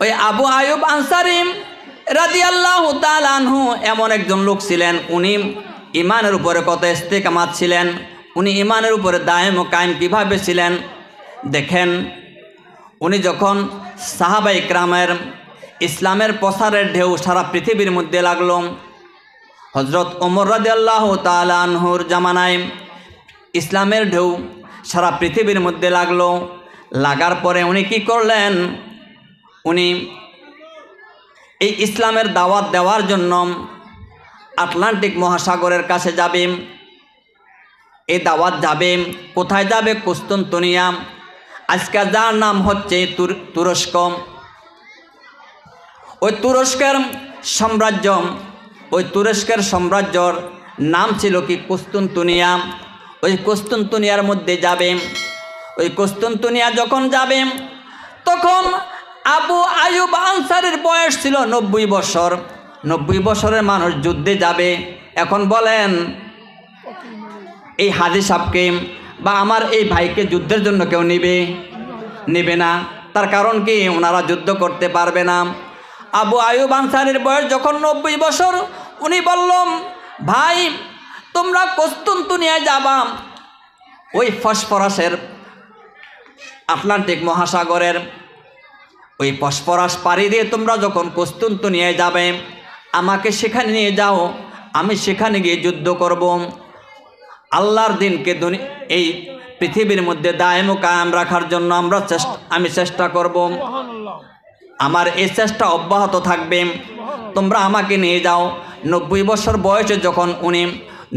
ওই আবু আয়ুব আনসারী রাদিয়াল্লাহু তাআলা আনহু এমন একজন লোক ছিলেন, উনি ইমানের উপরে কত ইস্তেকামাত ছিলেন, উনি ইমানের উপরে দায়েম ও কায়েম কীভাবে ছিলেন দেখেন। উনি যখন সাহাবা ইকরামের ইসলামের প্রসারের ঢেউ সারা পৃথিবীর মধ্যে লাগলো, হযরত ওমর রাদিয়াল্লাহু তাআলা আনহুর জামানায় ইসলামের ঢেউ সারা পৃথিবীর মধ্যে লাগলো। লাগার পরে উনি কি করলেন, উনি এই ইসলামের দাওয়াত দেওয়ার জন্য আটলান্টিক মহাসাগরের কাছে যাবে। এই দাওয়াত যাবে কোথায় যাবে? কুস্তুনতুনিয়া, আজকে যার নাম হচ্ছে তুরস্ক। ওই তুরস্কের সাম্রাজ্য, ওই তুরস্কের সাম্রাজ্যর নাম ছিল কি? কুস্তুনতুনিয়া। ওই কুস্তুনতুনিয়ার মধ্যে যাবে। ওই কুস্তুনতুনিয়া যখন যাবে তখন আবু আয়ুব আনসারীর বয়স ছিল 90 বছর। 90 বছরের মানুষ যুদ্ধে যাবে। এখন বলেন এই হাজী সাহেবকে বা আমার এই ভাইকে যুদ্ধের জন্য কেউ নেবে না। তার কারণ কি? ওনারা যুদ্ধ করতে পারবে না। আবু আয়ুব আনসারীর বয়স যখন 90 বছর, উনি বললাম ভাই তোমরা কুস্তুনতুনিয়ায় যাবা, ওই ফসফরাসের আটলান্টিক মহাসাগরের ওই ফসফরাস পাড়ি দিয়ে তোমরা যখন কুস্তুনতুনিয়ায় যাবে আমাকে সেখানে নিয়ে যাও, আমি সেখানে গিয়ে যুদ্ধ করব, আল্লাহর দিনকে এই পৃথিবীর মধ্যে দায়েম ও কায়েম রাখার জন্য আমি চেষ্টা করব। আমার এই চেষ্টা অব্যাহত থাকবে, তোমরা আমাকে নিয়ে যাও। 90 বছর বয়সে যখন উনি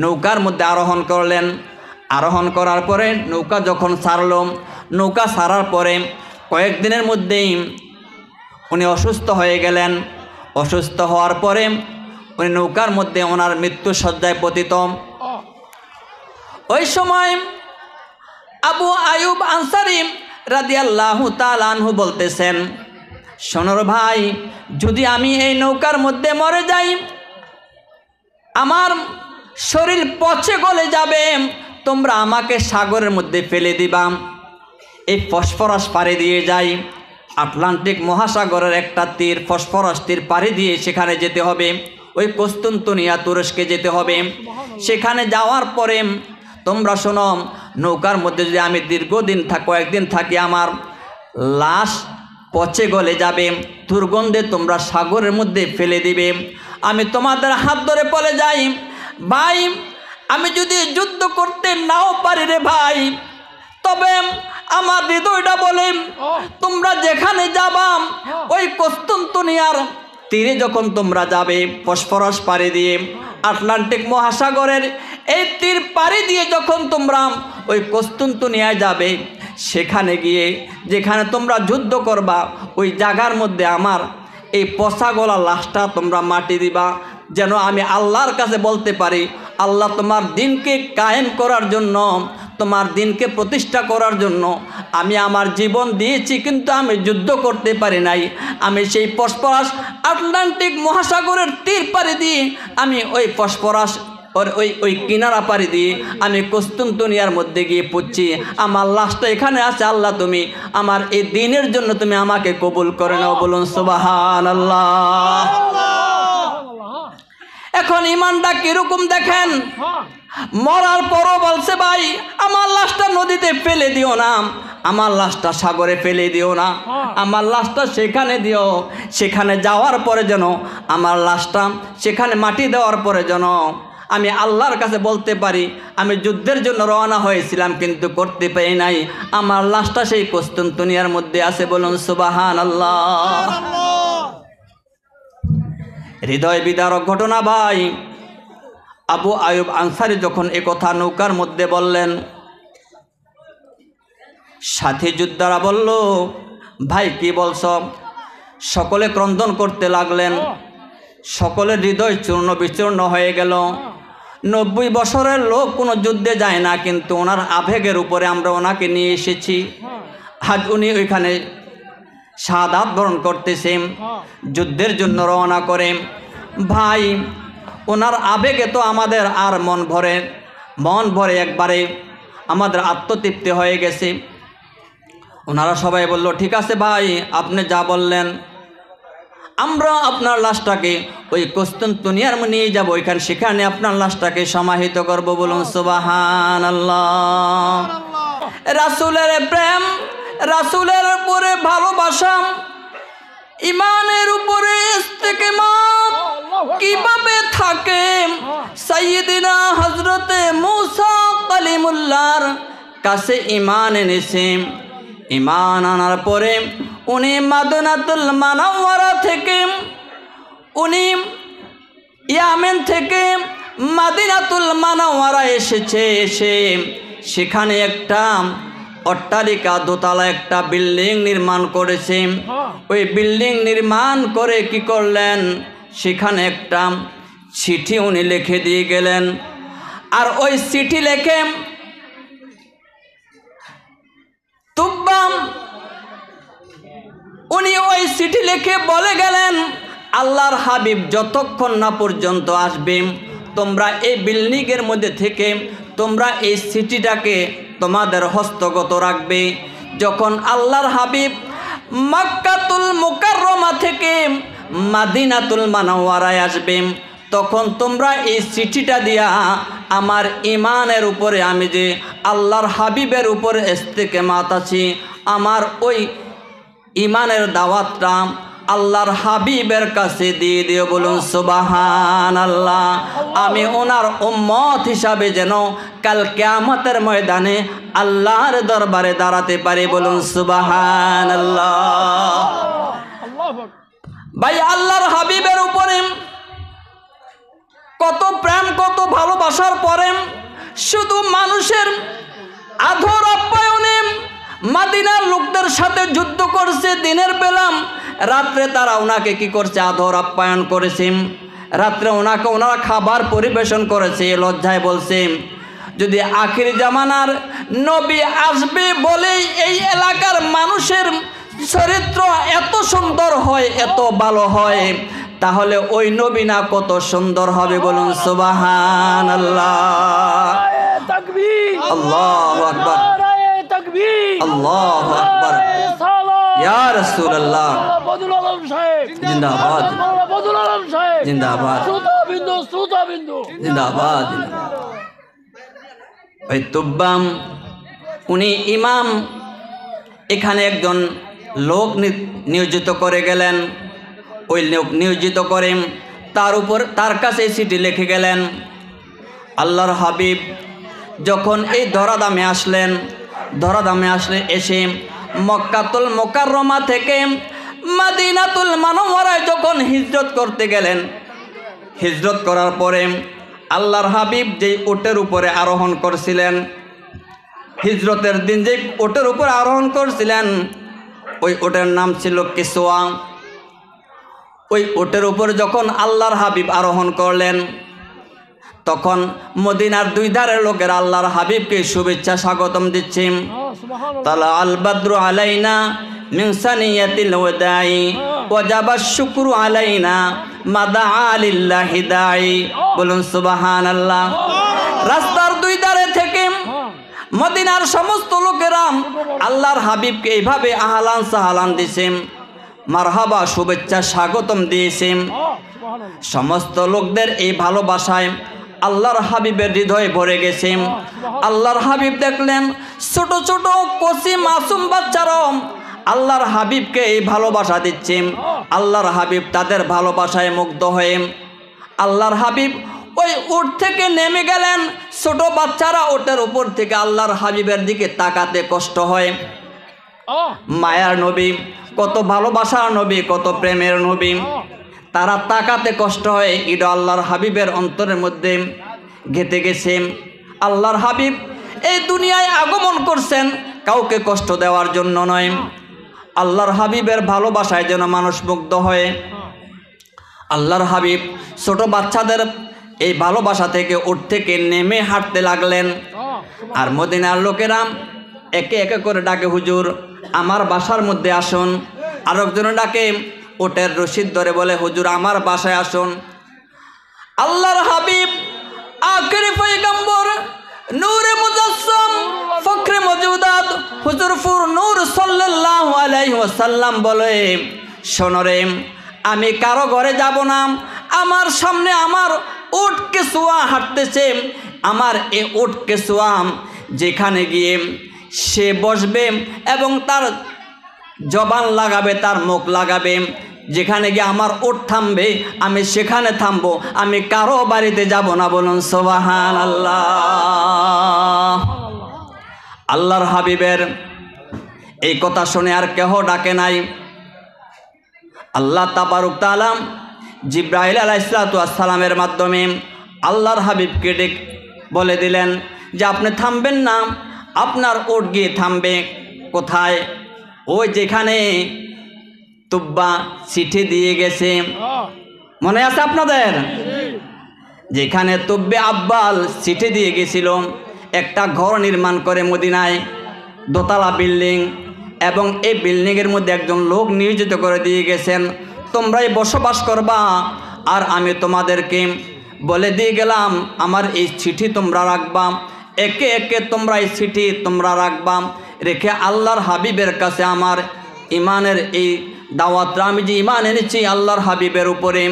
নৌকার মধ্যে আরোহণ করলেন, আরোহণ করার পরে নৌকা যখন ছাড়ল, নৌকা ছাড়ার পরে কয়েকদিনের মধ্যেই উনি অসুস্থ হয়ে গেলেন। অসুস্থ হওয়ার পরে উনি নৌকার মধ্যে ওনার মৃত্যু শয্যায় পতিত। ওই সময় আবু আয়ুব আনসারী রাদিয়াল্লাহু তাআলা আনহু বলতেছেন, শোনো ভাই, যদি আমি এই নৌকার মধ্যে মরে যাই আমার শরীর পচে গলে যাবে, তোমরা আমাকে সাগরের মধ্যে ফেলে দিবা। এই ফসফরাস পাড়ি দিয়ে যাই, আটলান্টিক মহাসাগরের একটা তীর, ফসফরাস তীর পাড়ি দিয়ে সেখানে যেতে হবে, ওই কুস্তুনতুনিয়া তুরস্কে যেতে হবে। সেখানে যাওয়ার পরে তোমরা শোনো, নৌকার মধ্যে যদি আমি দীর্ঘদিন কয়েকদিন থাকি আমার লাশ পচে গলে যাবে, দুর্গন্ধে তোমরা সাগরের মধ্যে ফেলে দিবে। আমি তোমাদের হাত ধরে বলে যাই ভাই, আমি যদি যুদ্ধ করতে নাও পারি রে ভাই, তবে আমার হৃদয়টা বলে তোমরা যেখানে যাবা ওই কুস্তুনতুনিয়ার তীরে যখন তোমরা যাবে, ফসফরাস পাড়ি দিয়ে আটলান্টিক মহাসাগরের এই তীর পাড়ি দিয়ে যখন তোমরা ওই কুস্তুনতুনিয়ায় যাবে, সেখানে গিয়ে যেখানে তোমরা যুদ্ধ করবা ওই জায়গার মধ্যে আমার এই পচা গলা লাশটা তোমরা মাটি দিবা, যেন আমি আল্লাহর কাছে বলতে পারি আল্লাহ তোমার দিনকে কায়েম করার জন্য, তোমার দিনকে প্রতিষ্ঠা করার জন্য আমি আমার জীবন দিয়েছি, কিন্তু আমি যুদ্ধ করতে পারি নাই। আমি সেই ফসফরাস আটলান্টিক মহাসাগরের তীর পাড়ি দিয়ে আমি ওই ফসফরাস ওই কিনারা পাড়ি দিয়ে আমি কুস্তুনতুনিয়ার মধ্যে গিয়ে পড়ছি, আমার লাশটা এখানে আছে, আল্লাহ তুমি আমার এই দিনের জন্য তুমি আমাকে কবুল করে নাও। বলুন সুবহানাল্লাহ। এখন ইমানটা কিরকম দেখেন, মরার পরও বলছে ভাই আমার লাশটা নদীতে ফেলে দিও না, আমার লাশটা সাগরে ফেলে দিও না, আমার লাশটা সেখানে দিও, সেখানে যাওয়ার পরে যেন আমার লাশটা সেখানে মাটি দেওয়ার পরে যেন আমি আল্লাহর কাছে বলতে পারি আমি যুদ্ধের জন্য রওনা হয়েছিলাম কিন্তু করতে পারি নাই, আমার লাশটা সেই কুস্তুনতুনিয়ার মধ্যে আছে। বলুন সুবহানাল্লাহ। হৃদয় বিদারক ঘটনা ভাই। আবু আয়ুব আনসারী যখন একথা নৌকার মধ্যে বললেন, সাথী যোদ্ধারা বলল ভাই কি বলছ? সকলে ক্রন্দন করতে লাগলেন, সকলের হৃদয় চূর্ণ বিচূর্ণ হয়ে গেল। 90 বছরের লোক কোনো যুদ্ধে যায় না, কিন্তু ওনার আবেগের উপরে আমরা ওনাকে নিয়ে এসেছি। আজ উনি ওইখানে শাহাদাত বরণ করতেছেন, যুদ্ধের জন্য রওনা করেন। ভাই ওনার আবেগে তো আমাদের আর মন ভরে একবারে আমাদের আত্মতৃপ্তি হয়ে গেছে। ওনারা সবাই বলল ঠিক আছে ভাই আপনি যা বললেন আমরা আপনার লাশটাকে ওই কুস্তুনতুনিয়ার নিয়ে যাব, সেখানে আপনার লাশটাকে সমাহিত করব। বলুন সুবহানাল্লাহ। রাসূলের প্রেম, রাসূলের উপরে ভালোবাসা, ইমানের উপরে ইস্তেকামাত কিভাবে থাকে? সাইয়্যিদিনা হযরতে মুসা কালিমুল্লাহর কাছে ঈমান এনেছে। ঈমান আনার পরে উনি মদিনাতুল মুনাওয়ারা থেকে, উনি ইয়ামেন থেকে মদিনাতুল মুনাওয়ারা এসেছে। এসে সেখানে একটা অট্টালিকা, দোতলা একটা বিল্ডিং নির্মাণ করেছে। ওই বিল্ডিং নির্মাণ করে কি করলেন? সেখানে একটা চিঠি উনি লিখে দিয়ে গেলেন। আর ওই চিঠি লিখে তুব্বাম উনি ওই চিঠি লিখে বলে গেলেন, আল্লাহর হাবিব যতক্ষণ না পর্যন্ত আসবে, তোমরা এই বিল্ডিংয়ের মধ্যে থেকে তোমরা এই চিঠিটাকে তোমাদের হস্তগত রাখবে। যখন আল্লাহর হাবিব মক্কাতুল মুকাররমা থেকে মদিনাতুল মুনাওয়ারায় আসবে, তখন তোমরা এই চিঠিটা দিয়া আমার ঈমানের উপরে, আমি যে আল্লাহর হাবিবের উপরে ইস্তেকামাত আছি, আমার ওই ঈমানের দাওয়াতটা আল্লাহর হাবিবের কাছে দিয়ে দিও। বলুন সুবহানাল্লাহ। আমি ওনার উম্মত হিসাবে যেন কাল কিয়ামতের ময়দানে আল্লাহর দরবারে দাঁড়াতে পারি। বলুন সুবহানাল্লাহ। ভাই, আল্লাহর হাবিবের উপরে কত প্রেম, কত ভালোবাসার পরে শুধু মানুষের আদর আপ্যায়নে মদিনার লোকদের সাথে যুদ্ধ করছে দিনের বেলা, রাত্রে তারা ওনাকে কি করছে? আদর আপ্যায়ন করেছে। রাত্রে ওনারা খাবার পরিবেশন করেছে। লজ্জায় বলছে, যদি আখির জামানার নবী আসবে বলেই এই এলাকার মানুষের চরিত্র এত সুন্দর হয়, এত ভালো হয়, তাহলে ওই নবী না কত সুন্দর হবে? বলুন সুবহানাল্লাহ। আল্লাহু আকবার, আল্লাহু আকবার। ইয়া রাসূলুল্লাহ জিন্দাবাদ, জিন্দাবাদ, জিন্দাবাদ। ওই তুব্বাম উনি ইমাম এখানে একজন লোক নিয়োজিত করে গেলেন। ওই লোক নিয়োজিত করে তার কাছে চিঠি লিখে গেলেন। আল্লাহর হাবিব যখন এই ধরাধামে আসলেন, এসে মক্কাতুল মুকাররমা থেকে মদিনাতুল মুনাওয়ারায় যখন হিজরত করতে গেলেন, হিজরত করার পরে আল্লাহর হাবিব যেই উটের উপরে আরোহণ করছিলেন, হিজরতের দিন যে উটের উপরে আরোহণ করছিলেন, ওই উটের নাম ছিল কিসওয়া। ওই উটের উপরে যখন আল্লাহর হাবিব আরোহণ করলেন, তখন মদিনার দুই ধারের লোকের আল্লাহর হাবিবকে শুভেচ্ছা স্বাগতম দিচ্ছে। তালা আল বাদরু আলাইনা মিন সানিয়াতিল ওয়াদাই ওয়াজাবা শুকরু আলাইনা মাদা লিল্লাহি দাই। বলুন সুবহানাল্লাহ। রাস্তার দুই ধারে থেকে মদিনার সমস্ত লোকেরা আল্লাহর হাবিবকে এইভাবে আহলান সাহলান দিয়েছে, মারহাবা শুভেচ্ছা স্বাগতম দিয়েছে। সমস্ত লোকদের এই ভালোবাসায় আল্লাহর হাবিবের হৃদয় ভরে গেছে। আল্লাহর হাবিব দেখলেন ছোট ছোট কচি মাসুম বাচ্চারাও আল্লাহর হাবিবকে এই ভালোবাসা দিচ্ছে। আল্লাহর হাবিব তাদের ভালোবাসায় মুগ্ধ হয়ে আল্লাহর হাবিব ওই উট থেকে নেমে গেলেন। ছোট বাচ্চারা ওটার উপর থেকে আল্লাহর হাবিবের দিকে তাকাতে কষ্ট হয়। মায়ার নবী, কত ভালোবাসার নবী, কত প্রেমের নবী, তারা তাকাতে কষ্ট হয়। এটা আল্লাহর হাবিবের অন্তরের মধ্যে গেঁথে গেছে। আল্লাহর হাবিব এই দুনিয়ায় আগমন করছেন কাউকে কষ্ট দেওয়ার জন্য নয়, আল্লাহর হাবিবের ভালোবাসায় যেন মানুষ মুগ্ধ হয়। আল্লাহর হাবিব ছোট বাচ্চাদের এই ভালোবাসা থেকে উঠ থেকে নেমে হাঁটতে লাগলেন। আর মদিনার লোকেরা একে একে করে ডাকে, হুজুর আমার বাসার মধ্যে আসুন। আরেকজন ডাকে ওটের রশিদ ধরে বলে, হুজুর আমার বাসায় আসুন। আল্লাহর হাবিব আখিরি পয়গম্বর নূরে মুজাসসাম ফখরে মওজুদাত হুজুরপুর নূর সাল্লাল্লাহু আলাইহি ওয়াসাল্লাম বলে, শোনো রে, আমি কারো ঘরে যাব না। আমার সামনে আমার উট কেসুয়া হাঁটতেছে, আমার এই উট কেসুয়া যেখানে গিয়ে সে বসবে এবং তার জবান লাগাবে, তার মুখ লাগাবে, যেখানে গিয়ে আমার উট থামবে আমি সেখানে থামবো, আমি কারো বাড়িতে যাব না। বলুন সুবহানাল্লাহ। আল্লাহর হাবিবের এই কথা শুনে আর কেহ ডাকে নাই। আল্লাহ তাবারক তাআলা জিবরাইল আলাইহিসসালাতু ওয়াসসালামের মাধ্যমে আল্লাহর হাবিবকে ডেকে বলে দিলেন যে আপনি থামবেন না, আপনার উট গিয়ে থামবে কোথায়? ওই যেখানে তুব্বা চিঠি দিয়ে গেছে, মনে আছে আপনাদের? যেখানে তুব্বে আব্বাল চিঠি দিয়ে গেছিল, একটা ঘর নির্মাণ করে মদিনায়, দোতলা বিল্ডিং, এবং এই বিল্ডিংয়ের মধ্যে একজন লোক নিয়োজিত করে দিয়ে গেছেন, তোমরাই বসবাস করবা, আর আমি তোমাদেরকে বলে দিয়ে গেলাম আমার এই চিঠি তোমরা রাখবা, একে একে তোমরা এই চিঠি তোমরা রাখবা, রেখে আল্লাহর হাবিবের কাছে আমার ইমানের এই দাওয়াতটা, আমি যে ইমান এনেছি আল্লাহর হাবিবের উপরে,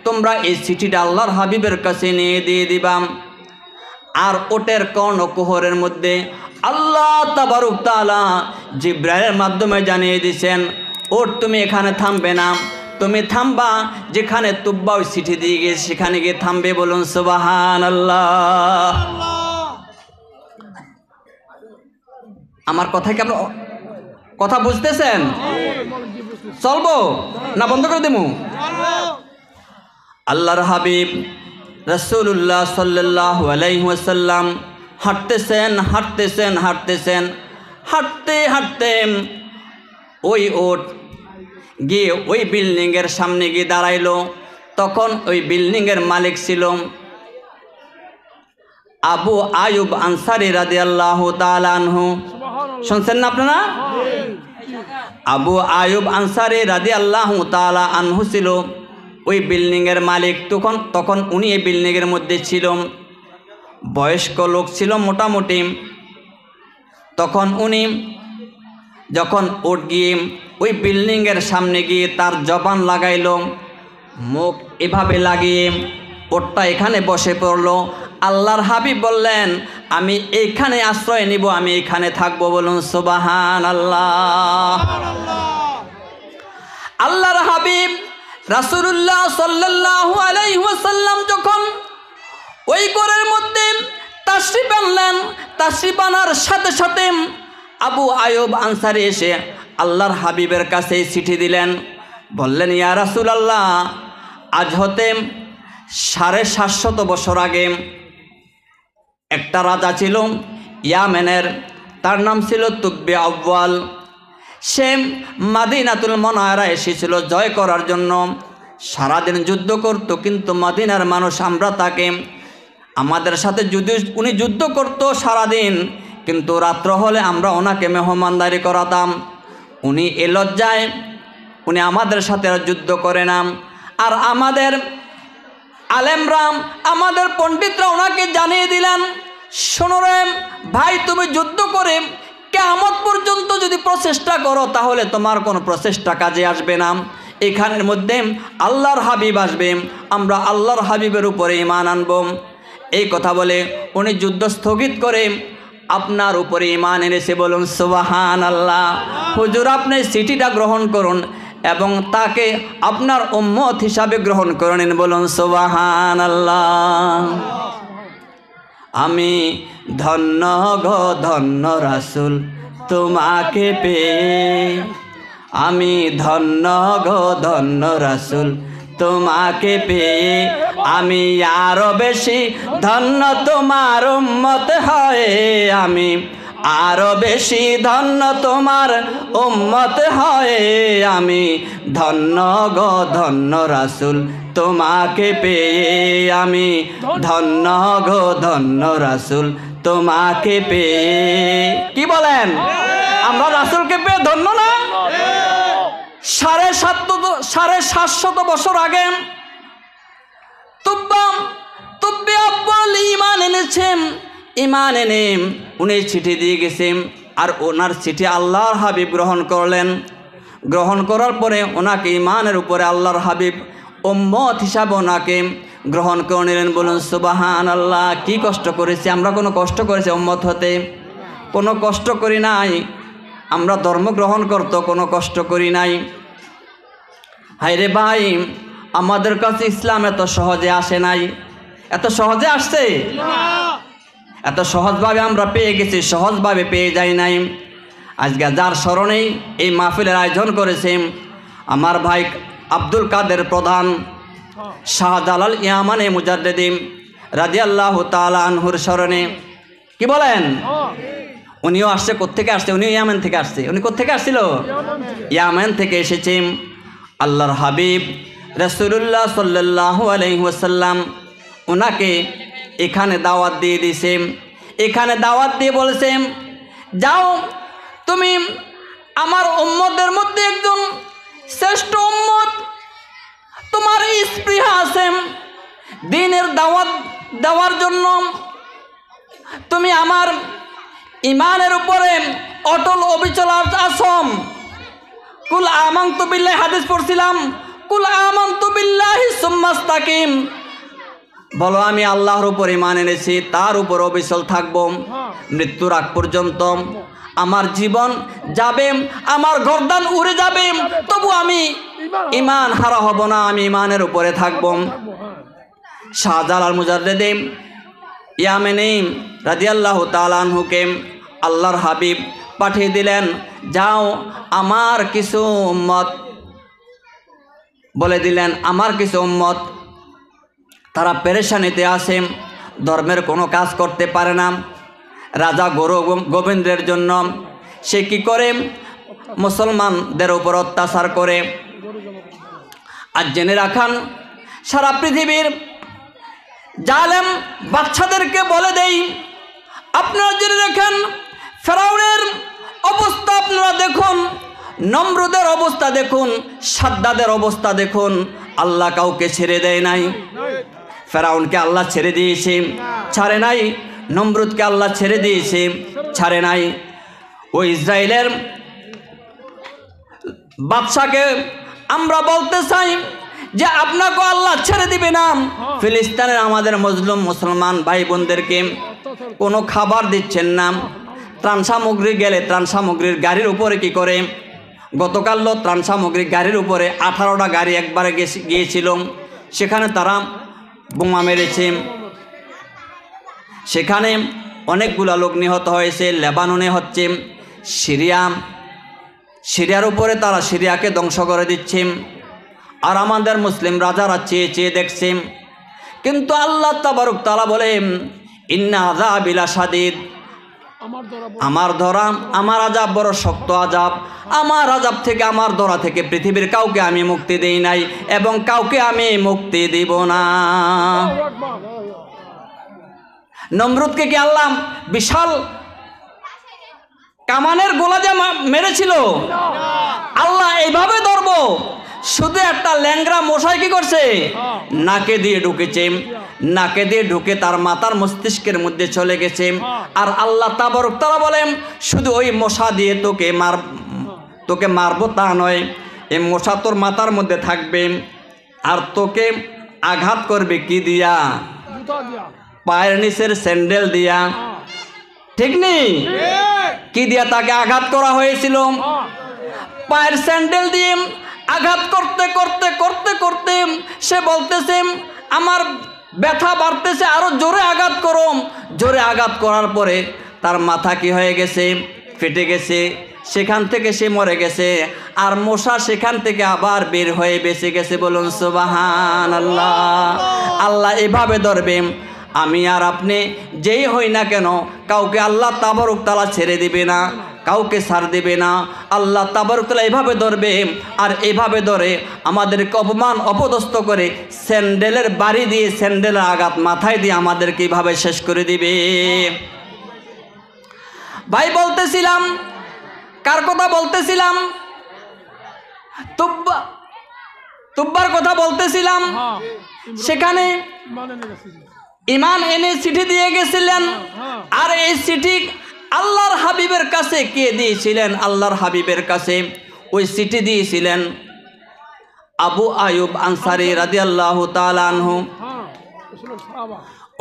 তোমরা এই চিঠিটা আল্লাহর হাবিবের কাছে নিয়ে দিয়ে দিবা। আর ওটের কর্ণকুহরের মধ্যে আল্লাহ তাবারক তাআলা জিবরাইলের মাধ্যমে জানিয়ে দিয়েছেন, ওট তুমি এখানে থামবে না, তুমি থামবা যেখানে তুব্বা ওই চিঠি দিয়ে গেছে সেখানে গিয়ে থামবে। বলুন সুবহানাল্লাহ। আমার কথা কি আপনার কথা বুঝতেছেন? চলবো না বন্ধ করে দেবো? আল্লাহর হাবিব রাসূলুল্লাহ সাল্লাল্লাহু আলাইহি ওয়াসাল্লাম হাঁটতেছেন হাঁটতেছেন হাঁটতেছেন, হাঁটতে হাঁটতে ওই ওট গিয়ে ওই বিল্ডিংয়ের সামনে গিয়ে দাঁড়াইলো। তখন ওই বিল্ডিংয়ের মালিক ছিল আবু আয়ুব আনসারী রাদিয়াল্লাহু তাআলা আনহু। শুনছেন না আপনারা? আবু আয়ুব আনসারী রাদিয়াল্লাহু তাআলা আনহু ছিল ওই বিল্ডিংয়ের মালিক। তখন উনি এই বিল্ডিংয়ের মধ্যে ছিল, বয়স্ক লোক ছিল মোটামুটি। তখন উনি যখন উঠ গিয়ে ওই বিল্ডিংয়ের সামনে গিয়ে তার জবান লাগাইল, মুখ এভাবে লাগিয়ে ওটটা এখানে বসে পড়ল। আল্লাহর হাবিব বললেন আমি এইখানে আশ্রয় নিব, আমি এখানে থাকবো। বলুন সুবহানাল্লাহ। আল্লাহর হাবিব রাসূলুল্লাহ সাল্লাল্লাহু আলাইহি ওয়াসাল্লাম যখন ওই ঘরের মধ্যে তাশরিফ আনলেন, তাশরিফ আনার সাথে সাথে আবু আয়ুব আনসারী এসে আল্লাহর হাবিবের কাছে চিঠি দিলেন, বললেন ইয়া রাসূলুল্লাহ, আজ হতে 750 বছর আগে একটা রাজা ছিল ইয়ামেনের, তার নাম ছিল তুব্বে আব্বাল। সে মাদিনাতুল মুনাওয়ারা এসেছিল জয় করার জন্য, সারাদিন যুদ্ধ করত, কিন্তু মদিনার মানুষ আমরা তাকে আমাদের সাথে যদি উনি যুদ্ধ করত সারাদিন, কিন্তু রাত্র হলে আমরা ওনাকে মেহমানদারি করাতাম। উনি এ লজ্জায় উনি আমাদের সাথে যুদ্ধ করে না। আর আমাদের আলেমরা আমাদের পণ্ডিতরা ওনাকে জানিয়ে দিলেন, শোনো রে ভাই, তুমি যুদ্ধ করে কিয়ামত পর্যন্ত যদি প্রচেষ্টা করো তাহলে তোমার কোনো প্রচেষ্টা কাজে আসবে না। এখানের মধ্যে আল্লাহর হাবিব আসবে, আমরা আল্লাহর হাবিবের উপরে ঈমান আনব। এই কথা বলে উনি যুদ্ধ স্থগিত করে আপনার উপরে ঈমান এনেছে। বলুন সুবহানাল্লাহ। হুজুর আপনি চিঠিটা গ্রহণ করুন এবং তাকে আপনার উম্মত হিসাবে গ্রহণ করে নিন। বলুন সুবহানাল্লাহ। আমি ধন্য গো ধন্য রাসূল তোমাকে পেয়ে, আমি ধন্য গো ধন্য রাসূল তোমাকে পেয়ে, আমি আরো বেশি ধন্য তোমার উম্মত হয়ে, আমি আরো বেশি ধন্য তোমার উম্মত হয়ে, আমি ধন্য গো ধন্য রাসূল তোমাকে পেয়ে, আমি ধন্য গো ধন্য রাসূল তোমাকে পেয়ে। কি বলেন? আমরা রাসূলকে পেয়ে ধন্য না? 750 বছর আগে তুব্বে আব্বাল ঈমান এনেছেন। ঈমান এনে উনি চিঠি দিয়ে গেছেন, আর ওনার চিঠি আল্লাহর হাবিব গ্রহণ করলেন। গ্রহণ করার পরে ওনাকে ইমানের উপরে আল্লাহর হাবিব উম্মত হিসাবে ওনাকে গ্রহণ করে নিলেন। বলুন সুবহানাল্লাহ। কি কষ্ট করেছি আমরা? কোনো কষ্ট করেছি উম্মত হতে? কোনো কষ্ট করি নাই। আমরা ধর্ম গ্রহণ করতে কোনো কষ্ট করি নাই। হায়রে ভাই, আমাদের কাছে ইসলাম এত সহজে আসে নাই। এত সহজে আসছে? এত সহজভাবে আমরা পেয়ে গেছি, সহজভাবে পেয়ে যাই নাই। আজকে যার স্মরণেই এই মাহফিলের আয়োজন করেছে আমার ভাই আব্দুল কাদের প্রধান, শাহজালাল ইয়ামানে মুজাদ্দিদি রাদিয়াল্লাহু তাআলা আনহুর স্মরণে। কি বলেন? উনিও আসছে। কোত্থেকে আসছে? উনিও ইয়ামেন থেকে আসছে। উনি কোত্থেকে আসছিল? ইয়ামেন থেকে এসেছে। আল্লাহর হাবিব রাসূলুল্লাহ সাল্লাল্লাহু আলাইহি ওয়াসাল্লাম ওনাকে এখানে দাওয়াত দিয়ে দিয়েছে। এখানে দাওয়াত দিয়ে বলেছে, যাও তুমি আমার উম্মতের মধ্যে একজন শ্রেষ্ঠ উম্মত, তোমার স্পৃহা আছে দ্বীনের দাওয়াত দেওয়ার জন্য, তুমি আমার ইমানের উপরে অটল অবিচল আছো। কুল আমানতু বিল্লাহি, হাদিস পড়ছিলাম, কুল আমানতু বিল্লাহি সুম্মা ইসতাকিম, বলো আমি আল্লাহর উপর ঈমান এনেছি, তার উপর অবিচল থাকব মৃত্যুর আগ পর্যন্ত। আমার জীবন যাবে, আমার গর্দান উড়ে যাবে, তবু আমি ঈমান হারা হব না, আমি ঈমানের উপরে থাকব। শাহজালাল মুজাদ্দিদি ইয়ামেনি রাদিয়াল্লাহু তাআলা আনহুকে আল্লাহর হাবিব পাঠিয়ে দিলেন, যাও আমার কিছু উম্মত, বলে দিলেন আমার কিছু উম্মত তারা পেরেশানিতে আছে, ধর্মের কোনো কাজ করতে পারে না। রাজা গোবিন্দের জন্য সে কি করে? মুসলমানদের উপর অত্যাচার করে। আর জেনে রাখান, সারা পৃথিবীর জালেম বাচ্চাদেরকে বলে দেই, আপনারা জেনে রাখেন ফেরাউনের অবস্থা আপনারা দেখুন, নমরুদের অবস্থা দেখুন, সাদ্দাদের অবস্থা দেখুন, আল্লাহ কাউকে ছেড়ে দেয় নাই। ফেরাউনকে আল্লাহ ছেড়ে দিয়েছে, ছাড়ে নাই। নমরুদকে আল্লাহ ছেড়ে দিয়েছে, ছাড়ে নাই। ওই ইসরায়েলের বাদশাকে আমরা বলতে চাই যে আপনাকে আল্লাহ ছেড়ে দিবে না। ফিলিস্তিনের আমাদের মজলুম মুসলমান ভাই বোনদেরকে কোনো খাবার দিচ্ছেন না। ত্রাণ সামগ্রী গেলে ত্রাণ সামগ্রীর গাড়ির উপরে কি করে? গতকালও ত্রাণ সামগ্রী গাড়ির উপরে 18টা গাড়ি একবারে গিয়েছিল, সেখানে তারা বোমা মেরেছে, সেখানে অনেকগুলো লোক নিহত হয়েছে। লেবাননে হচ্ছে, সিরিয়ার উপরে তারা সিরিয়াকে ধ্বংস করে দিচ্ছে। আর আমাদের মুসলিম রাজারা চেয়ে চেয়ে দেখছে। কিন্তু আল্লাহ তাবারক তাআলা বলেন, ইন্না আযাবি লাশাদীদ, আমার ধরা, আমার আযাব বড় শক্ত আযাব। আমার আযাব থেকে, আমার ধরা থেকে পৃথিবীর কাউকে আমি মুক্তি দেই নাই এবং কাউকে আমি মুক্তি দিব না। নমরুদকে কি আল্লাহ বিশাল কামানের গোলা দিয়ে মেরেছিল? আল্লাহ এইভাবে ধরব? শুধু একটা ল্যাংড়া মশাই কি করছে? নাকে দিয়ে ঢুকেছে, নাকে দিয়ে ঢুকে তার মাথার মস্তিষ্কের মধ্যে চলে গেছে। আর আল্লাহ তাবারক তাআলা বলেন, শুধু ওই মশা দিয়ে তোকে মারবো তা নয়, এই মশা তোর মাথার মধ্যে থাকবে আর তোকে আঘাত করবে কি দিয়া? পায়ের নিচের স্যান্ডেল দিয়া। ঠিক নেই? কি দিয়া তাকে আঘাত করা হয়েছিল? পায়ের স্যান্ডেল দিয়ে আঘাত করতে করতে করতে করতে সে বলতেছে, আমার ব্যথা বাড়তেছে, আরো জোরে আঘাত করো। জোরে আঘাত করার পরে তার মাথা কি হয়ে গেছে? ফেটে গেছে, সেখান থেকে সে মরে গেছে। আর মশা সেখান থেকে আবার বের হয়ে বেঁচে গেছে। বলুন সুবহানাল্লাহ। আল্লাহ এভাবে ধরবে, আমি আর আপনি যেই হই না কেন, কাউকে আল্লাহ তাবারক তাআলা ছেড়ে দিবে না, কাউকে ছাড় দেবে না। আল্লাহ তাবারক তাআলা এভাবে ধরবে, আর এভাবে ধরে আমাদেরকে অপমান অপদস্থ করে স্যান্ডেলের বাড়ি দিয়ে, স্যান্ডেলের আঘাত মাথায় দিয়ে আমাদেরকে এইভাবে শেষ করে দিবে। ভাই বলতেছিলাম, কার কথা বলতেছিলাম? তুব্বার কথা বলতেছিলাম। সেখানে ঈমান এনে চিঠি দিয়ে গেছিলেন। আর এই চিঠি আল্লাহর হাবিবের কাছে কে দিয়েছিলেন? আল্লাহর হাবিবের কাছে ওই চিঠি দিয়েছিলেন আবু আয়ুব আনসারী রাদিয়াল্লাহু তাআলা আনহু।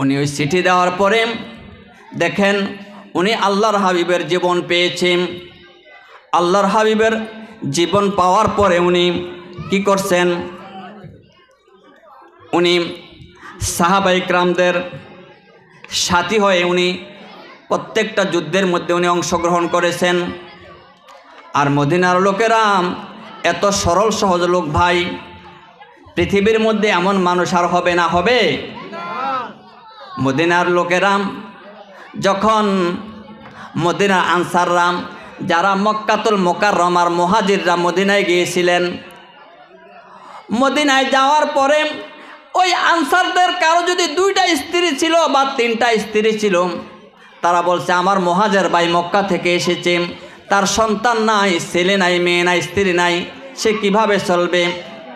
উনি ওই চিঠি দেওয়ার পরে দেখেন উনি আল্লাহর হাবিবের জীবন পেয়েছেন। আল্লাহর হাবিবের জীবন পাওয়ার পরে উনি কি করছেন, উনি সাহাবায়ে কিরামদের সাথী হয়ে উনি প্রত্যেকটা যুদ্ধের মধ্যে উনি অংশগ্রহণ করেছেন। আর মদিনার লোকেরা এত সরল সহজ লোক ভাই, পৃথিবীর মধ্যে এমন মানুষ আর হবে না? হবে। মদিনার লোকেরা যখন মদিনার আনসাররা যারা মক্কাতুল মুকাররমার মুহাজিররা মদিনায় গিয়েছিলেন, মদিনায় যাওয়ার পরে ওই আনসারদের কারো যদি 2টা স্ত্রী ছিল বা 3টা স্ত্রী ছিল, তারা বলছে আমার মুহাজির ভাই মক্কা থেকে এসেছে, তার সন্তান নাই, ছেলে নাই, মেয়ে নাই, স্ত্রী নাই, সে কিভাবে চলবে?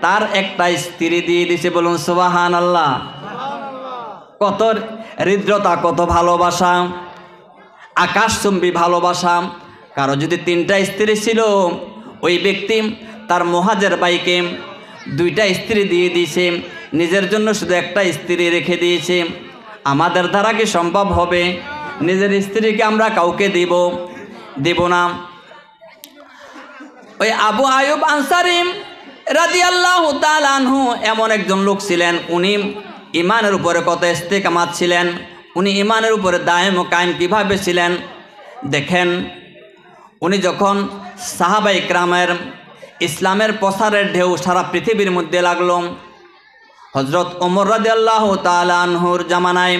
তার একটা স্ত্রী দিয়ে দিছে। বলুন সুবহানাল্লাহ। কত হৃদ্রতা, কত ভালোবাসা, আকাশচুম্বী ভালোবাসা। কারো যদি 3টা স্ত্রী ছিল, ওই ব্যক্তি তার মুহাজির ভাইকে 2টা স্ত্রী দিয়ে দিয়েছে, নিজের জন্য শুধু একটা স্ত্রী রেখে দিয়েছে। আমাদের দ্বারা কি সম্ভব হবে? নিজের স্ত্রীকে আমরা কাউকে দেব না। ওই আবু আয়ুব আনসারী রাদিয়াল্লাহু তাআলা আনহু এমন একজন লোক ছিলেন, উনি ইমানের উপরে কত ইস্তেকামাত ছিলেন, উনি ইমানের উপরে দায়েম ও কায়েম কীভাবে ছিলেন দেখেন। উনি যখন সাহাবায়ে কিরামের ইসলামের প্রসারের ঢেউ সারা পৃথিবীর মধ্যে লাগলো, হযরত ওমর রাদিয়াল্লাহু তাআলা আনহুর জামানায়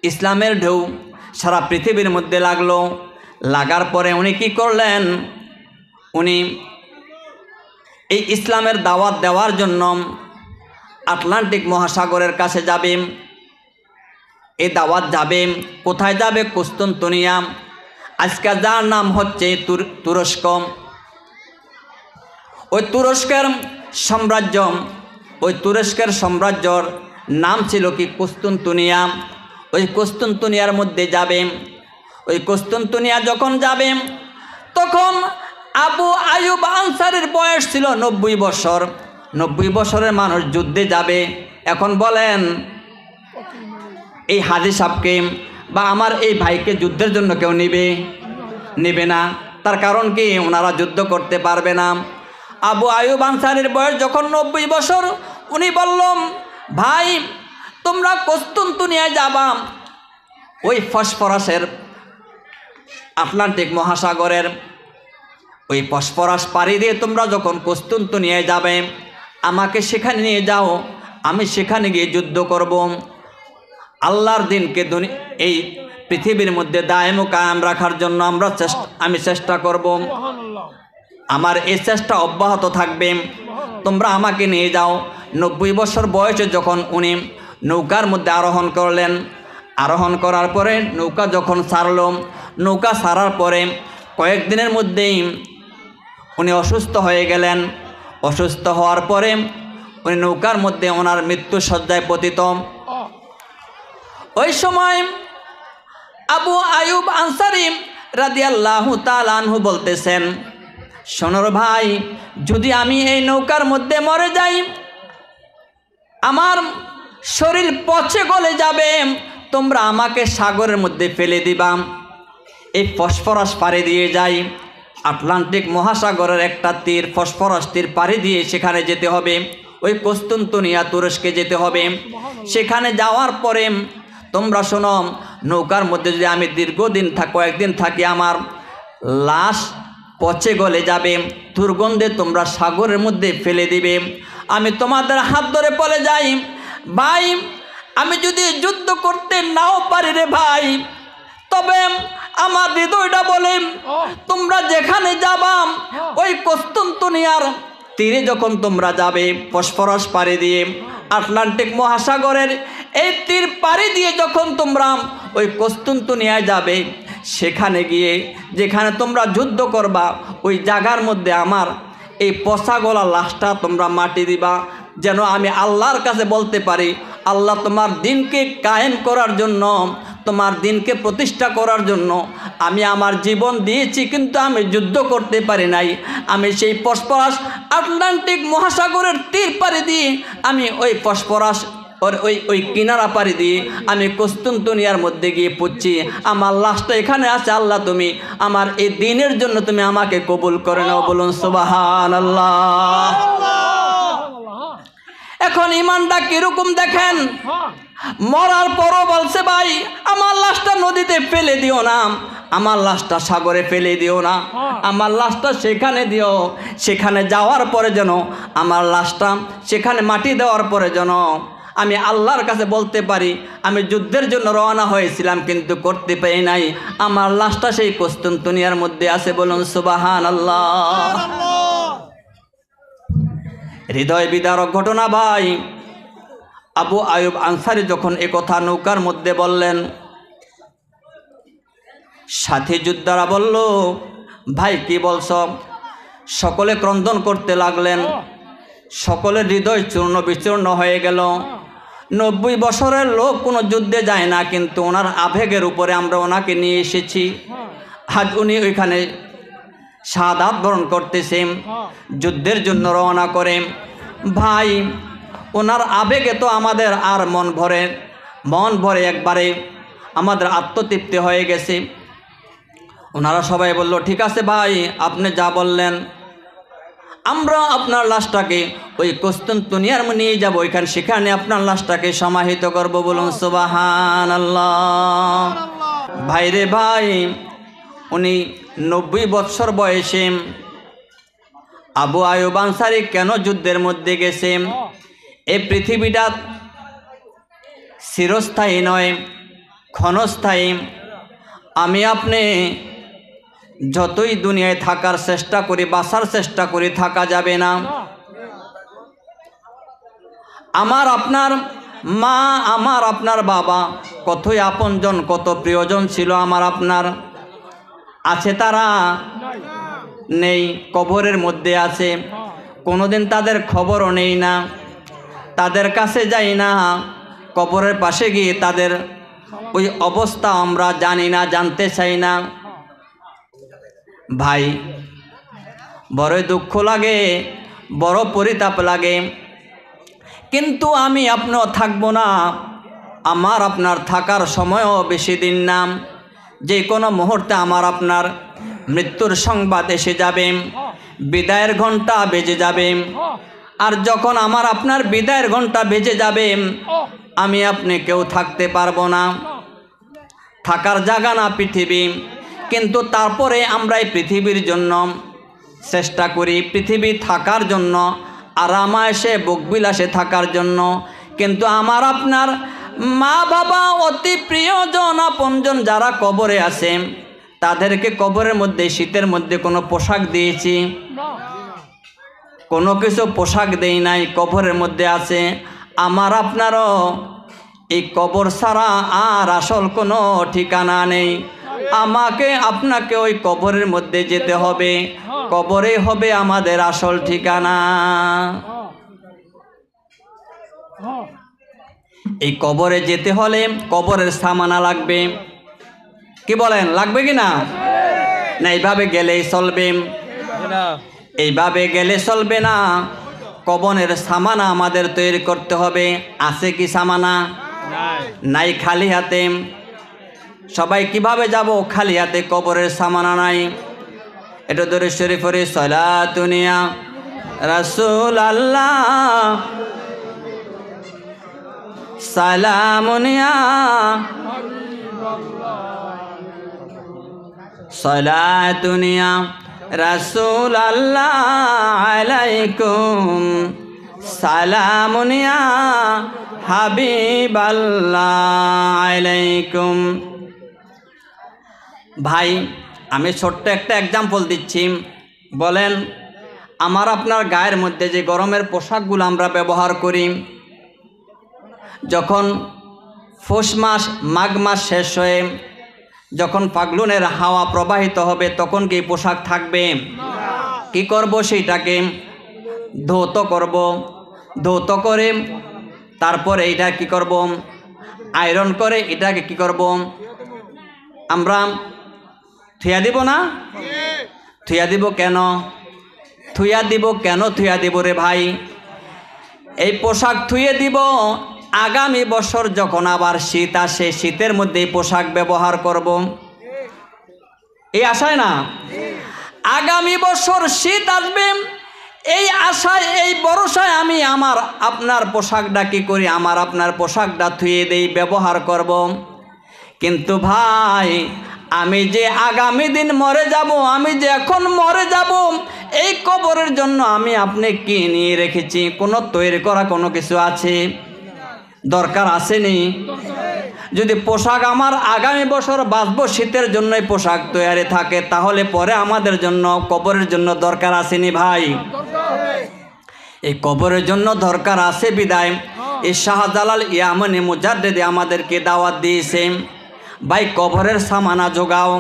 ইসলামের ঢেউ সারা পৃথিবীর মধ্যে লাগলো। লাগার পরে উনি কি করলেন, উনি এই ইসলামের দাওয়াত দেওয়ার জন্য আটলান্টিক মহাসাগরের কাছে যাবে। এই দাওয়াত যাবে কোথায় যাবে? কুস্তুনতুনিয়া, আজকে যার নাম হচ্ছে তুরস্ক। ওই তুরস্কের সাম্রাজ্য, ওই তুরস্কের সাম্রাজ্যর নাম ছিল কি? কুস্তুনতুনিয়া। ওই কুস্তুনতুনিয়ার মধ্যে যাবে। ওই কুস্তুনতুনিয়া যখন যাবে তখন আবু আয়ুব আনসারীর বয়স ছিল 90 বছর। 90 বছরের মানুষ যুদ্ধে যাবে। এখন বলেন এই হাজী সাহেবকে বা আমার এই ভাইকে যুদ্ধের জন্য কেউ নেবে না। তার কারণ কি? ওনারা যুদ্ধ করতে পারবে না। আবু আয়ুব আনসারীর বয়স যখন 90 বছর, উনি বললাম ভাই তোমরা কুস্তুনতুনিয়ায় যাবা, ওই ফসফরাসের আটলান্টিক মহাসাগরের ওই ফসফরাস পাড়ি দিয়ে তোমরা যখন কুস্তুনতুনিয়ায় যাবে, আমাকে সেখানে নিয়ে যাও, আমি সেখানে গিয়ে যুদ্ধ করব। আল্লাহর দিনকে এই পৃথিবীর মধ্যে দায়েম ও কায়েম রাখার জন্য আমি চেষ্টা করব। আমার এই চেষ্টা অব্যাহত থাকবে, তোমরা আমাকে নিয়ে যাও। 90 বছর বয়সে যখন উনি নৌকার মধ্যে আরোহণ করলেন, আরোহণ করার পরে নৌকা যখন ছাড়ল, নৌকা ছাড়ার পরে কয়েকদিনের মধ্যেই উনি অসুস্থ হয়ে গেলেন। অসুস্থ হওয়ার পরে উনি নৌকার মধ্যে ওনার মৃত্যু শয্যায় পতিত। ওই সময় আবু আয়ুব আনসারী রাদিয়াল্লাহু তাআলা আনহু বলতেছেন, শোনোর ভাই, যদি আমি এই নৌকার মধ্যে মরে যাই, আমার শরীর পচে গলে যাবে, তোমরা আমাকে সাগরের মধ্যে ফেলে দিবা। এই ফসফরাস পাড়ি দিয়ে যাই, আটলান্টিক মহাসাগরের একটা তীর, ফসফরাস তীর পাড়ি দিয়ে সেখানে যেতে হবে, ওই কুস্তুনতুনিয়া তুরস্কে যেতে হবে। সেখানে যাওয়ার পরে তোমরা শোনো, নৌকার মধ্যে যদি আমি দীর্ঘদিন কয়েকদিন থাকি, আমার লাশ পচে গলে যাবে, দুর্গন্ধে তোমরা সাগরের মধ্যে ফেলে দিবে। আমি তোমাদের হাত ধরে বলে যাই, ভাই আমি যদি যুদ্ধ করতে নাও পারি রে ভাই, তবে আমার হৃদয়টা বলে তোমরা যেখানে যাবা, ওই কুস্তুনতুনিয়ার তীরে যখন তোমরা যাবে, ফসফরাস পাড়ি দিয়ে আটলান্টিক মহাসাগরের এই তীর পাড়ি দিয়ে যখন তোমরা ওই কুস্তুনতুনিয়ায় যাবে, সেখানে গিয়ে যেখানে তোমরা যুদ্ধ করবা, ওই জায়গার মধ্যে আমার এই পচা গলা লাশটা তোমরা মাটি দিবা, যেন আমি আল্লাহর কাছে বলতে পারি, আল্লাহ তোমার দিনকে কায়েম করার জন্য তোমার দিনকে প্রতিষ্ঠা করার জন্য আমি আমার জীবন দিয়েছি, কিন্তু আমি যুদ্ধ করতে পারি নাই। আমি সেই ফসফরাস আটলান্টিক মহাসাগরের তীর পাড়ি দিয়ে আমি ওই ফসফরাস ওই কিনারা পাড়ি দিয়ে আমি কুস্তুনতুনিয়ার মধ্যে গিয়ে পড়ছি। আমার লাশটা এখানে আছে। আল্লাহ, তুমি আমার এই দিনের জন্য তুমি আমাকে কবুল করে নাও। বলুন সুবহানাল্লাহ। এখন ইমানটা কিরকম দেখেন, মরার পরও বলছে ভাই আমার লাশটা নদীতে ফেলে দিও না, আমার লাশটা সাগরে ফেলে দিও না, আমার লাশটা সেখানে দিও, সেখানে যাওয়ার পরে যেন আমার লাশটা সেখানে মাটি দেওয়ার পরে যেন আমি আল্লাহর কাছে বলতে পারি আমি যুদ্ধের জন্য রওনা হয়েছিলাম কিন্তু করতে পারি নাই, আমার লাশটা সেই কুস্তুনতুনিয়ার মধ্যে আছে। বলুন সুবহানাল্লাহ। হৃদয় বিদারক ঘটনা ভাই। আবু আয়ুব আনসারী যখন এ কথা নৌকার মধ্যে বললেন, সাথী যোদ্ধারা বলল, ভাই কি বলছ? সকলে ক্রন্দন করতে লাগলেন, সকলের হৃদয় চূর্ণ বিচূর্ণ হয়ে গেল। 90 বছরের লোক কোনো যুদ্ধে যায় না, কিন্তু ওনার আবেগের উপরে আমরা ওনাকে নিয়ে এসেছি। আজ উনি ওইখানে শাহাদাত বরণ করতেছেন, যুদ্ধের জন্য রওনা করে। ভাই ওনার আবেগে তো আমাদের আর মন ভরে একবারে আমাদের আত্মতৃপ্তি হয়ে গেছে। ওনারা সবাই বলল, ঠিক আছে ভাই, আপনি যা বললেন, আমরা আপনার লাশটাকে ওই কুস্তুনতুনিয়ার নিয়ে যাব, ওইখানে সেখানে আপনার লাশটাকে সমাহিত করব। বলুন সুবহানাল্লাহ। ভাইরে ভাই, উনি 90 বছর বয়সে আবু আয়ুব আনসারী কেন যুদ্ধের মধ্যে গেছে? এই পৃথিবীটা চিরস্থায়ী নয়, ক্ষণস্থায়ী। আমি আপনি যতই দুনিয়ায় থাকার চেষ্টা করি, বাঁচার চেষ্টা করি, থাকা যাবে না। আমার আপনার মা, আমার আপনার বাবা, কতই আপনজন, কত প্রিয়জন ছিল আমার আপনার। আছে তারা? নেই, কবরের মধ্যে আছে। কোনোদিন তাদের খবরও নেই না, তাদের কাছে যাই না, কবরের পাশে গিয়ে তাদের ওই অবস্থা আমরা জানি না, জানতে চাই না। ভাই বড়ই দুঃখ লাগে, বড় পরিতাপ লাগে। কিন্তু আমি আপনিও থাকবো না, আমার আপনার থাকার সময়ও বেশি দিন না। যে কোনো মুহূর্তে আমার আপনার মৃত্যুর সংবাদ এসে যাবে, বিদায়ের ঘন্টা বেজে যাবে। আর যখন আমার আপনার বিদায়ের ঘন্টা বেজে যাবে, আমি আপনি কেউ থাকতে পারবো না, থাকার জায়গা না পৃথিবী। কিন্তু তারপরে আমরা এই পৃথিবীর জন্য চেষ্টা করি, পৃথিবী থাকার জন্য, আরামায়েশে ভোগবিলাসে থাকার জন্য। কিন্তু আমার আপনার মা বাবা, অতি প্রিয়জন, আপনজন যারা কবরে আছে, তাদেরকে কবরের মধ্যে শীতের মধ্যে কোনো পোশাক দিয়েছি? কোনো কিছু পোশাক দেই নাই, কবরের মধ্যে আছে। আমার আপনারও এই কবর ছাড়া আর আসল কোনো ঠিকানা নেই। আমাকে আপনাকে ওই কবরের মধ্যে যেতে হবে, কবরে হবে আমাদের আসল ঠিকানা। এই কবরে যেতে হলে কবরের সামানা লাগবে। কি বলেন, লাগবে কি না? না এইভাবে গেলেই চলবে? এইভাবে গেলে চলবে না, কবরের সামানা আমাদের তৈরি করতে হবে। আছে কি সামানা? নাই, খালি হাতে। সবাই কিভাবে যাব খালি হাতে? কবরের সামানা নাই। এটা দরুদ শরীফ পড়ি, সালাতুনিয়া রাসূল আল্লাহ, সালামুনিয়া সালাতুনিয়া রাসূল আল্লাহ আলাইকুম, সালামুনিয়া হাবিবাল্লাহ আলাইকুম। ভাই আমি ছোট্ট একটা এক্সাম্পল দিচ্ছি। বলেন, আমার আপনার গায়ের মধ্যে যে গরমের পোশাকগুলো আমরা ব্যবহার করি, যখন পৌষ মাস মাঘ মাস শেষ হয়ে যখন ফাল্গুনের হাওয়া প্রবাহিত হবে, তখন কি পোশাক থাকবে? কি করব? সেইটাকে ধৌত করব। ধৌত করে তারপরে এইটা কি করব? আয়রন করে এটাকে কি করব আমরা থুয়া দিব না থুয়া দিব কেন থুয়া দিব রে ভাই এই পোশাক থুয়ে দিব আগামী বছর যখন আবার শীত আসে শীতের মধ্যে এই পোশাক ব্যবহার করব এই আশায় না আগামী বছর শীত আসবে এই আশায় এই ভরসায় আমি আপনার পোশাকটা কি করি আপনার পোশাকটা ধুয়ে দেই ব্যবহার করব কিন্তু ভাই আমি যে আগামী দিন মরে যাব আমি যে এখন মরে যাব এই কবরের জন্য আমি আপনি কি নিয়ে রেখেছি কোনো তৈরি করা কোনো কিছু আছে দরকার আসেনি যদি পোশাক আমার আগামী বছর বাঁচবো শীতের জন্য পোশাক তৈরি থাকে তাহলে পরে আমাদের জন্য কবরের জন্য দরকার আসেনি ভাই এই কবরের জন্য দরকার আছে বিদায় এই শাহজালাল ইয়ামানি মুজাদ্দিদ আমাদেরকে দাওয়াত দিয়েছে ভাই কবরের সামানা জোগাও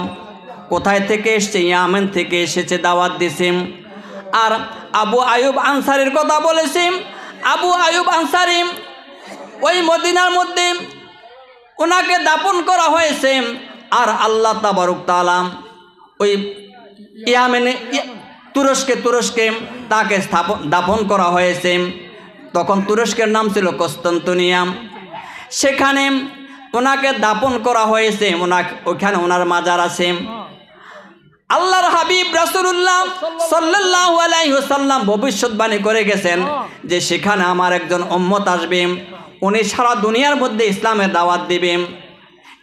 কোথায় থেকে এসছে ইয়ামেন থেকে এসেছে দাওয়াত দিয়েছে আর আবু আয়ুব আনসারীর কথা বলেছি আবু আয়ুব আনসারী ওই মদিনার মধ্যে ওনাকে দাফন করা হয়েছে আর আল্লাহ তাবারক তাআলা ওই ইয়ামেনে তুরস্কে তাকে দাফন করা হয়েছে তখন তুরস্কের নাম ছিল কস্তান্তনিয়া সেখানে ওনাকে দাফন করা হয়েছে ওখানে ওনার মাজার আছে আল্লাহর হাবিব রাসূলুল্লাহ সাল্লাল্লাহু আলাইহি ওয়াসাল্লাম ভবিষ্যৎবাণী করে গেছেন যে সেখানে আমার একজন উম্মত আসবে উনি সারা দুনিয়ার মধ্যে ইসলামের দাওয়াত দিবেন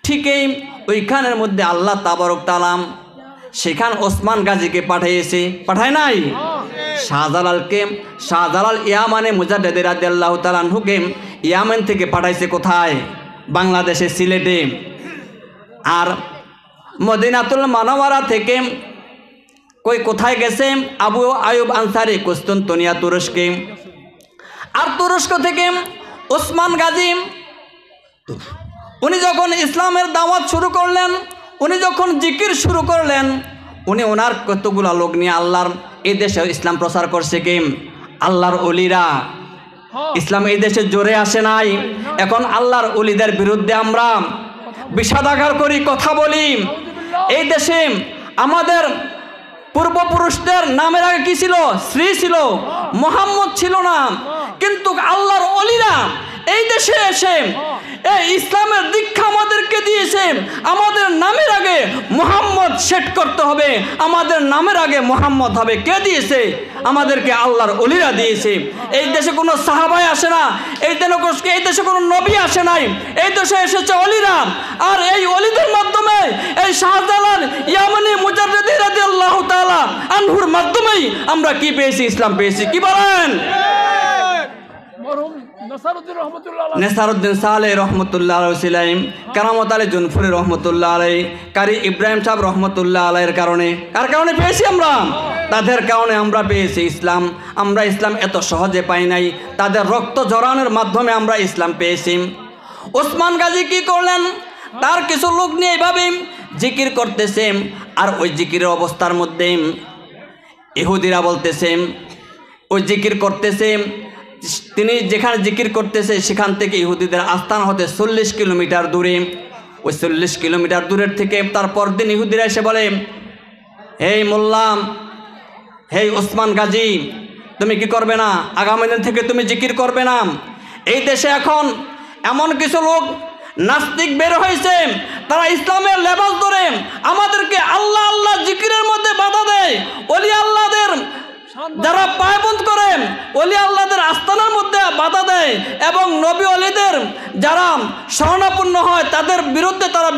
ঠিকই ওইখানের মধ্যে আল্লাহ তাবারক তাআলা সেখানে ওসমান গাজীকে পাঠায় নাই শাহজালাল ইয়ামানে মুজাদ্দিদ রাদিয়াল্লাহু তাআলা আনহুকে ইয়ামেন থেকে পাঠাইছে কোথায় বাংলাদেশে সিলেটে আর মদিনাতুল মুনাওয়ারা থেকে কোথায় গেছে আবু আয়ুব আনসারী কুস্তান্তনিয়া তুরস্কে আর তুরস্ক থেকে ওসমান গাজী উনি যখন ইসলামের দাওয়াত শুরু করলেন উনি যখন জিকির শুরু করলেন উনি ওনার কতগুলো লোক নিয়ে আল্লাহর এই দেশে ইসলাম প্রচার করছে কি আল্লাহর ওলিরা ইসলাম এই দেশে জোরে আসে নাই এখন আল্লাহর ওলিদের বিরুদ্ধে আমরা বিষাদাঘাত করি কথা বলি এই দেশে আমাদের পূর্বপুরুষদের নামের আগে কি ছিল শ্রী ছিল মুহাম্মদ ছিল না কিন্তু আল্লাহর ওলিরা এই দেশে এসে এই ইসলামের দীক্ষা আমাদেরকে দিয়েছে আমাদের নামের আগে মুহাম্মদ সেট করতে হবে আমাদের নামের আগে মুহাম্মদ হবে কে দিয়েছে আমাদেরকে আল্লাহর ওলিরা দিয়েছে এই দেশে কোনো সাহাবাই আসে না এই দেশে কোনো নবী আসে নাই এই দেশে এসেছে ওলিরা আর এই ওলিদের মাধ্যমে এই শাহজালাল ইয়ামানি মুজাদ্দিদ রাদিয়াল্লাহু তাআলা আনহুর মাধ্যমেই আমরা কি পেয়েছি ইসলাম পেয়েছি কি বলেন নেসারউদ্দিন সালেহ রহমতুল্লাহ আলাইহি কারামত আলী জুনফুরি রহমতুল্লাহ আলাইহি কারি ইব্রাহিম সাহেব রহমতুল্লাহ আলাইহির কারণে কার কারণে পেয়েছি আমরা তাদের কারণে আমরা পেয়েছি ইসলাম আমরা ইসলাম এত সহজে পাই নাই তাদের রক্ত ঝরানোর মাধ্যমে আমরা ইসলাম পেয়েছি ওসমান গাজী কি করলেন তার কিছু লোক নিয়ে এইভাবে জিকির করতেছে আর ওই জিকিরের অবস্থার মধ্যে ইহুদিরা বলতেছে ওই জিকির করতেছে তিনি যেখানে জিকির করতেছে সেখান থেকে ইহুদিদের আস্তানা হতে 40 কিলোমিটার দূরে ওই 40 কিলোমিটার দূরের থেকে তারপর দিন ইহুদিরা এসে বলে হে মোল্লা হে ওসমান গাজী তুমি কি করবে না আগামী দিন থেকে তুমি জিকির করবে না এই দেশে এখন এমন কিছু লোক নাস্তিক বের হয়েছে তারা ইসলামের লেবাস ধরে আমাদেরকে আল্লাহ আল্লাহ জিকিরের মধ্যে বাধা দেয় ওলি আল্লাহদের যারা পায়বন্ধ করে ওলি আল্লাহদের আস্তানার মধ্যে বাধা দেয় এবং নবী ওলিদের যারা শরণাপন্ন হয় তাদের বিরুদ্ধে তারা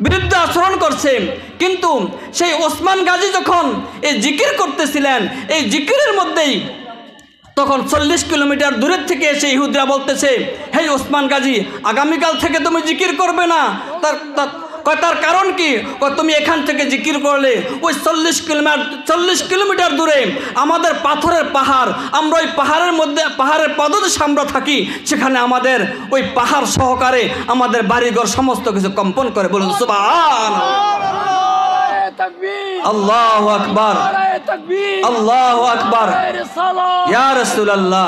বিরুদ্ধে আচরণ করছে কিন্তু সেই ওসমান গাজী যখন এই জিকির করতেছিলেন এই জিকিরের মধ্যেই তখন 40 কিলোমিটার দূরের থেকে এসে ইহুদিরা বলতেছে হে ওসমান গাজী আগামীকাল থেকে তুমি জিকির করবে না তার কারণ কি তুমি এখান থেকে জিকির করলে ওই 40 কিলোমিটার দূরে আমাদের পাথরের পাহাড় আমরা ওই পাহাড়ের মধ্যে পাহাড়ের পদদেশে আমরা থাকি সেখানে আমাদের ওই পাহাড় সহকারে আমাদের বাড়িঘর সমস্ত কিছু কম্পন করে বলুন সুবহানাল্লাহ আল্লাহু আকবার আল্লাহু আকবার ইয়া রাসূলুল্লাহ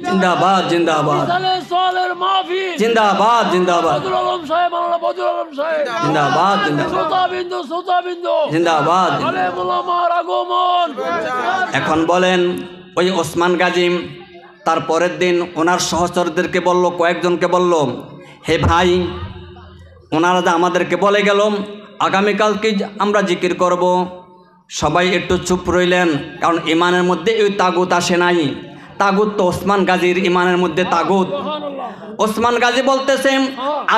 জিন্দাবাদ জিন্দাবাদ ইকবালের মাহফিল জিন্দাবাদ জিন্দাবাদ বদরুল আলম সাহেব, আল্লাহ বদরুল আলম সাহেব জিন্দাবাদ জিন্দাবাদ শ্রোতাবিন্দু জিন্দাবাদ। আলেম ওলামার আগমন। এখন বলেন ওই ওসমান গাজী তার পরের দিন ওনার সহচরদেরকে বলল, কয়েকজনকে বলল, হে ভাই, ওনারা যে আমাদেরকে বলে গেল আগামীকালকে আমরা জিকির করব। সবাই একটু চুপ রইলেন, কারণ ইমানের মধ্যে ওই তাগুত আসে নাই। তাগুত তো ওসমান গাজীর ইমানের মধ্যে তাগুত। ওসমান গাজী বলতেছেন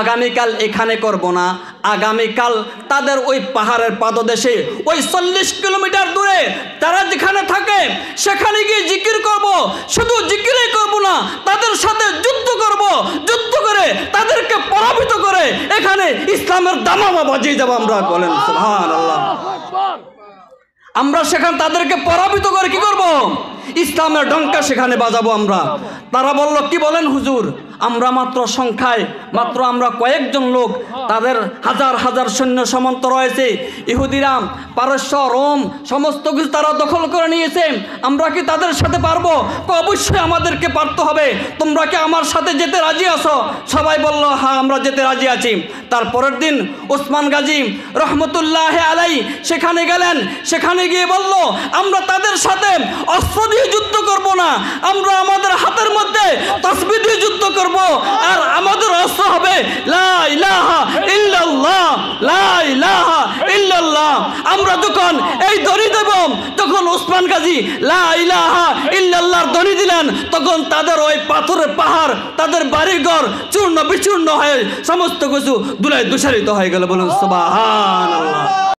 আগামীকাল এখানে করব না, আগামীকাল তাদের ওই পাহাড়ের পাদদেশে ওই 40 কিলোমিটার দূরে তারা যেখানে থাকে সেখানে গিয়ে জিকির করব। শুধু জিকিরই করব না, তাদের সাথে যুদ্ধ করব, যুদ্ধ করে তাদেরকে পরাজিত করে এখানে ইসলামের দামামা বাজিয়ে যাব আমরা। বলেন সুবহানাল্লাহ। আমরা সেখানে তাদেরকে পরাজিত করে কি করব? ইসলামের ডঙ্কা সেখানে বাজাবো আমরা। তারা বলল, কি বলেন হুজুর, আমরা মাত্র সংখ্যায় মাত্র আমরা কয়েকজন লোক, তাদের হাজার হাজার সৈন্য সামন্ত রয়েছে। ইহুদিরা পারস্য, রোম সমস্ত কিছু তারা দখল করে নিয়েছে, আমরা কি তাদের সাথে পারবো? অবশ্যই আমাদেরকে পারতে হবে। তোমরা কি আমার সাথে যেতে রাজি আছো? সবাই বলল, হ্যাঁ আমরা যেতে রাজি আছি। তারপরের দিন ওসমান গাজী রহমতুল্লাহ আলাই সেখানে গেলেন। সেখানে গিয়ে বলল, আমরা তাদের সাথে অস্ত্র দিয়ে যুদ্ধ করব না, আমরা আমাদের হাতের মধ্যে তাসবিহ দিয়ে যুদ্ধ করব, আর আমাদের অস্ত্র হবে লা ইলাহা ইল্লাল্লাহ, লা ইলাহা ইল্লাল্লাহ। আমরা যখন এই ধ্বনি দেব, তখন ওসমান গাজী লা ইলাহা ইল্লাল্লাহর ধ্বনি দিলেন, তখন তাদের ওই পাথরের পাহাড়, তাদের বাড়িঘর চূর্ণ বিচূর্ণ হয়ে সমস্ত কিছু ধুলায় দূষারিত হয়ে গেল। বলুন সুবহানাল্লাহ।